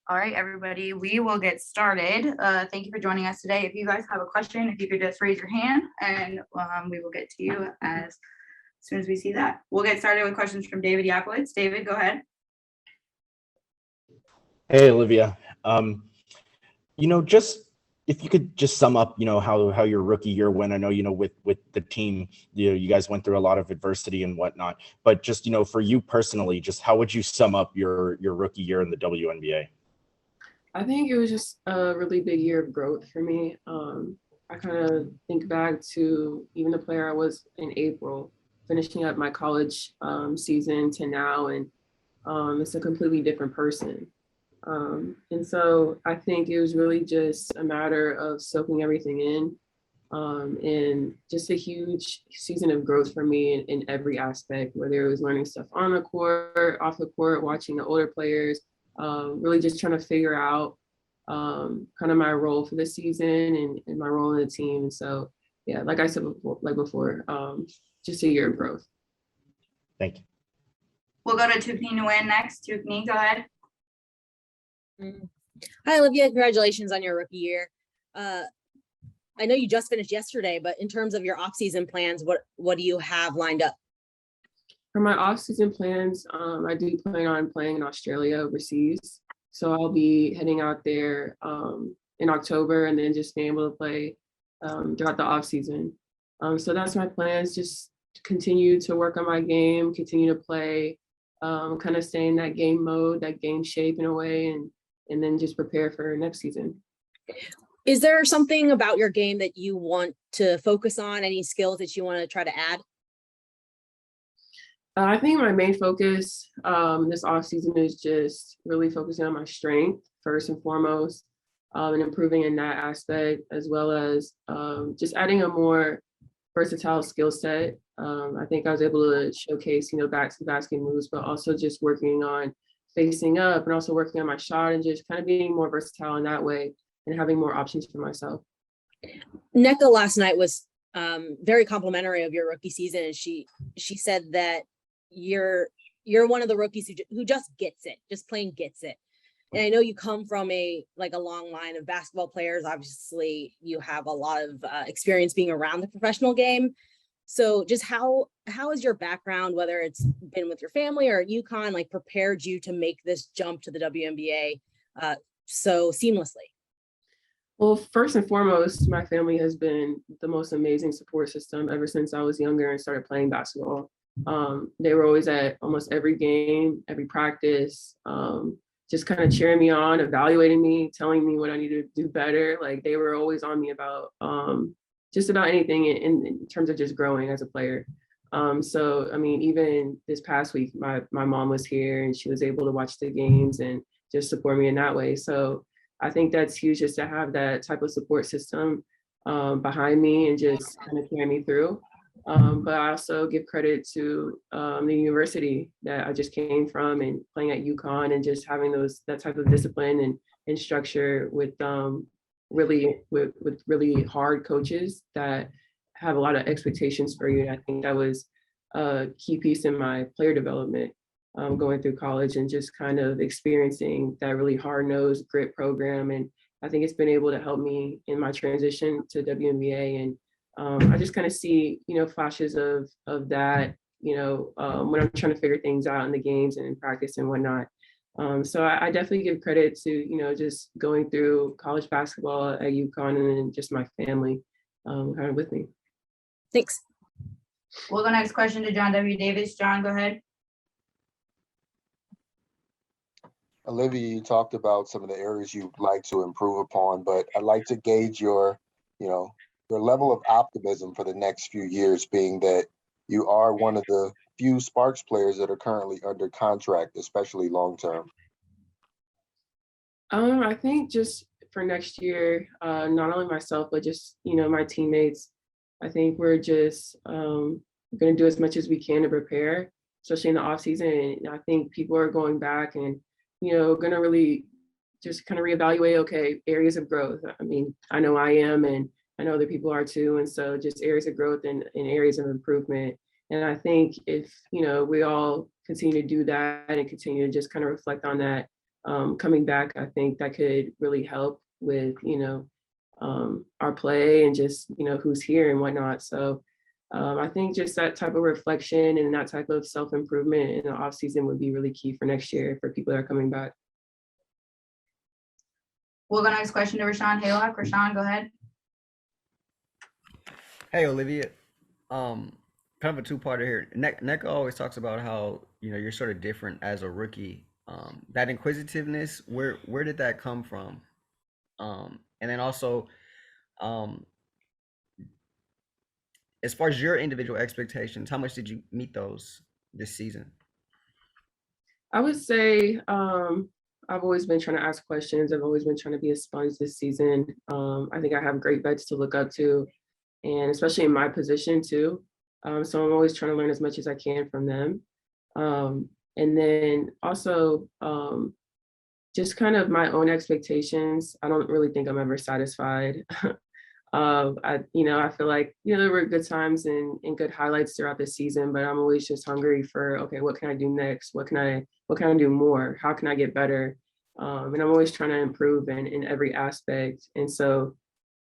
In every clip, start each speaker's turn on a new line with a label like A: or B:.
A: All right, everybody, we will get started. Thank you for joining us today. If you guys have a question, if you could just raise your hand and we will get to you as soon as we see that. We'll get started with questions from David Yakowitz. David, go ahead.
B: Hey, Olivia. Just if you could just sum up, how your rookie year went. I know, with the team, you guys went through a lot of adversity and whatnot, but just, for you personally, just how would you sum up your rookie year in the WNBA?
C: I think it was just a really big year of growth for me. I kind of think back to even the player I was in April, finishing up my college season to now, and it's a completely different person. And so I think it was really just a matter of soaking everything in, and just a huge season of growth for me in every aspect, whether it was learning stuff on the court, off the court, watching the older players, really just trying to figure out kind of my role for the season and my role in the team. And so, yeah, like I said before, just a year of growth.
B: Thank you.
A: We'll go to Tiffany Nguyen next. Tiffany, go ahead.
D: Hi, Olivia. Congratulations on your rookie year. I know you just finished yesterday, but in terms of your off-season plans, what do you have lined up?
C: For my off-season plans, I do plan on playing in Australia overseas. So I'll be heading out there in October and then just being able to play throughout the off-season. So that's my plans, just continue to work on my game, continue to play, kind of stay in that game mode, that game shape in a way, and then just prepare for next season.
D: Is there something about your game that you want to focus on? Any skills that you want to try to add?
C: I think my main focus this offseason is just really focusing on my strength first and foremost, and improving in that aspect, as well as just adding a more versatile skill set. I think I was able to showcase, back to basket moves, but also just working on facing up and also working on my shot and just kind of being more versatile in that way and having more options for myself.
D: Nneka last night was very complimentary of your rookie season, and she said that you're one of the rookies who just gets it, just plain gets it. And I know you come from a long line of basketball players. Obviously, you have a lot of experience being around the professional game. So just how has your background, whether it's been with your family or at UConn, prepared you to make this jump to the WNBA so seamlessly?
C: Well, first and foremost, my family has been the most amazing support system ever since I was younger and started playing basketball. They were always at almost every game, every practice, just kind of cheering me on, evaluating me, telling me what I needed to do better. They were always on me about just about anything in terms of just growing as a player. So, I mean, even this past week, my mom was here and she was able to watch the games and just support me in that way. So I think that's huge, just to have that type of support system behind me and just kind of carry me through. But I also give credit to the university that I just came from and playing at UConn and just having that type of discipline and structure with really hard coaches that have a lot of expectations for you. I think that was a key piece in my player development going through college and just kind of experiencing that really hard-nosed grit program. And I think it's been able to help me in my transition to WNBA. And I just kind of see, flashes of that, when I'm trying to figure things out in the games and in practice and whatnot. So I definitely give credit to, just going through college basketball at UConn and then just my family kind of with me.
D: Thanks.
A: We'll go next question to John W. Davis. John, go ahead.
E: Olivia, you talked about some of the areas you'd like to improve upon, but I'd like to gauge your level of optimism for the next few years, being that you are one of the few Sparks players that are currently under contract, especially long-term.
C: I think just for next year, not only myself, but just, my teammates, I think we're just going to do as much as we can to prepare, especially in the off season. And I think people are going back and, going to really just kind of reevaluate, okay, areas of growth. I mean, I know I am, and I know other people are too. And so just areas of growth and areas of improvement. And I think if, we all continue to do that and continue to just kind of reflect on that, coming back, I think that could really help with, our play and just, who's here and whatnot. So I think just that type of reflection and that type of self-improvement in the off season would be really key for next year for people that are coming back.
A: We'll go next question to Rashawn Haylock. Rashawn, go ahead.
F: Hey, Olivia. Kind of a two-parter here. Neka always talks about how, you're sort of different as a rookie. That inquisitiveness, where did that come from? And then also, as far as your individual expectations, how much did you meet those this season?
C: I would say I've always been trying to ask questions. I've always been trying to be a sponge this season. I think I have great vets to look up to, and especially in my position too. So I'm always trying to learn as much as I can from them. And then also just kind of my own expectations. I don't really think I'm ever satisfied. I feel like, there were good times and good highlights throughout the season, but I'm always just hungry for, okay, what can I do next? What can I do more? How can I get better? And I'm always trying to improve in every aspect. And so,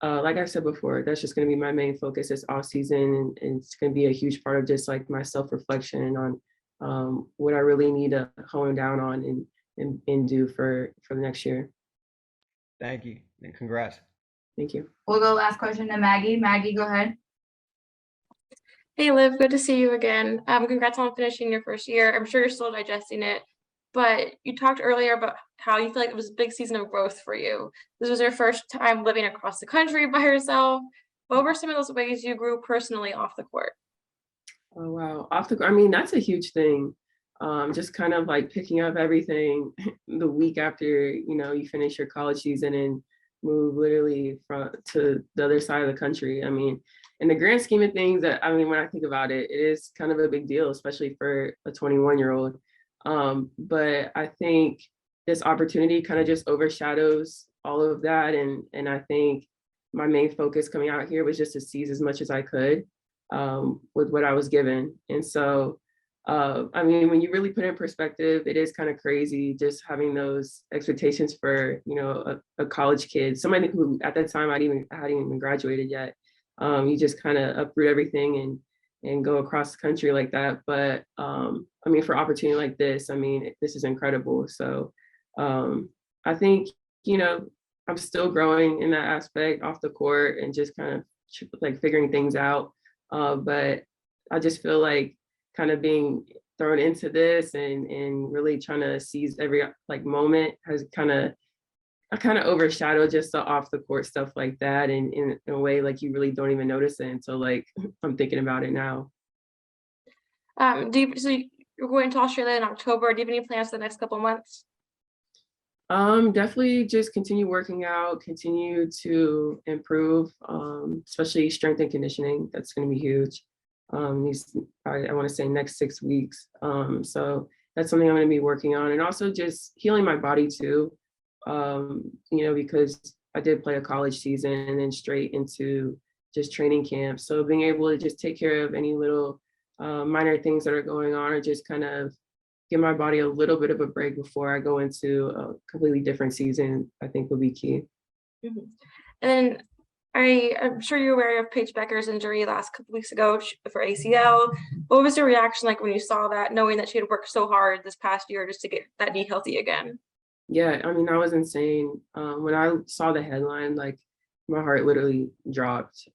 C: like I said before, that's just going to be my main focus this off season. And it's going to be a huge part of just like my self-reflection on what I really need to hone down on and do for the next year.
F: Thank you, and congrats.
C: Thank you.
A: We'll go last question to Maggie. Maggie, go ahead.
G: Hey, Liv, good to see you again. Congrats on finishing your first year. I'm sure you're still digesting it, but you talked earlier about how you feel like it was a big season of growth for you. This was your first time living across the country by yourself. What were some of those ways you grew personally off the court?
C: Oh, wow. That's a huge thing. Just kind of like picking up everything the week after, you finish your college season and move literally to the other side of the country. In the grand scheme of things, when I think about it, it is kind of a big deal, especially for a 21-year-old. But I think this opportunity kind of just overshadows all of that. And I think my main focus coming out here was just to seize as much as I could with what I was given. And so, when you really put it in perspective, it is kind of crazy just having those expectations for, a college kid, somebody who at that time hadn't even graduated yet. You just kind of uproot everything and go across the country like that. But for opportunity like this, this is incredible. So I think, I'm still growing in that aspect off the court and just kind of like figuring things out. But I just feel like kind of being thrown into this and really trying to seize every moment has kind of overshadowed just the off the court stuff like that, and in a way like you really don't even notice it until I'm thinking about it now.
G: So you're going to Australia in October. Do you have any plans for the next couple of months?
C: Definitely just continue working out, continue to improve, especially strength and conditioning. That's going to be huge. I want to say next 6 weeks. So that's something I'm going to be working on, and also just healing my body too. Because I did play a college season and then straight into just training camp. So being able to just take care of any little minor things that are going on, or just kind of give my body a little bit of a break before I go into a completely different season, I think will be key.
G: Mm-hmm. And then I'm sure you're aware of Paige Becker's injury last couple weeks ago for ACL. What was your reaction like when you saw that, knowing that she had worked so hard this past year just to get that knee healthy again?
C: Yeah, that was insane. When I saw the headline, my heart literally dropped.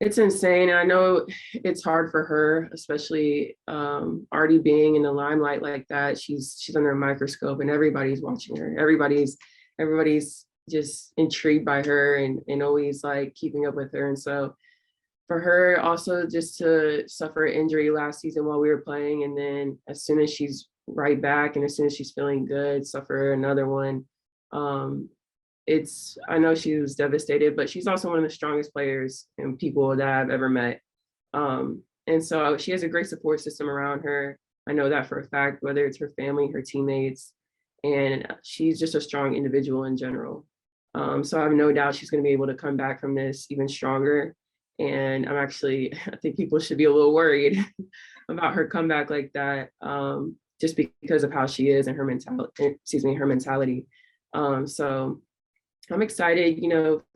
C: It's insane. And I know it's hard for her, especially already being in the limelight like that. She's under a microscope and everybody's watching her. Everybody's just intrigued by her and always keeping up with her. And so for her also just to suffer an injury last season while we were playing, and then as soon as she's right back and as soon as she's feeling good, suffer another one. I know she was devastated, but she's also one of the strongest players and people that I've ever met. And so she has a great support system around her. I know that for a fact, whether it's her family, her teammates, and she's just a strong individual in general. So I have no doubt she's going to be able to come back from this even stronger. And I think people should be a little worried about her comeback like that. just because of how she is and her mentality. So I'm excited,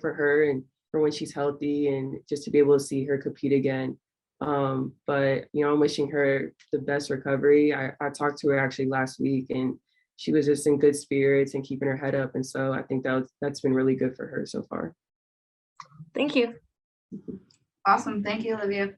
C: for her and for when she's healthy and just to be able to see her compete again. But I'm wishing her the best recovery. I talked to her actually last week, and she was just in good spirits and keeping her head up. And so I think that's been really good for her so far.
G: Thank you.
A: Awesome. Thank you, Olivia.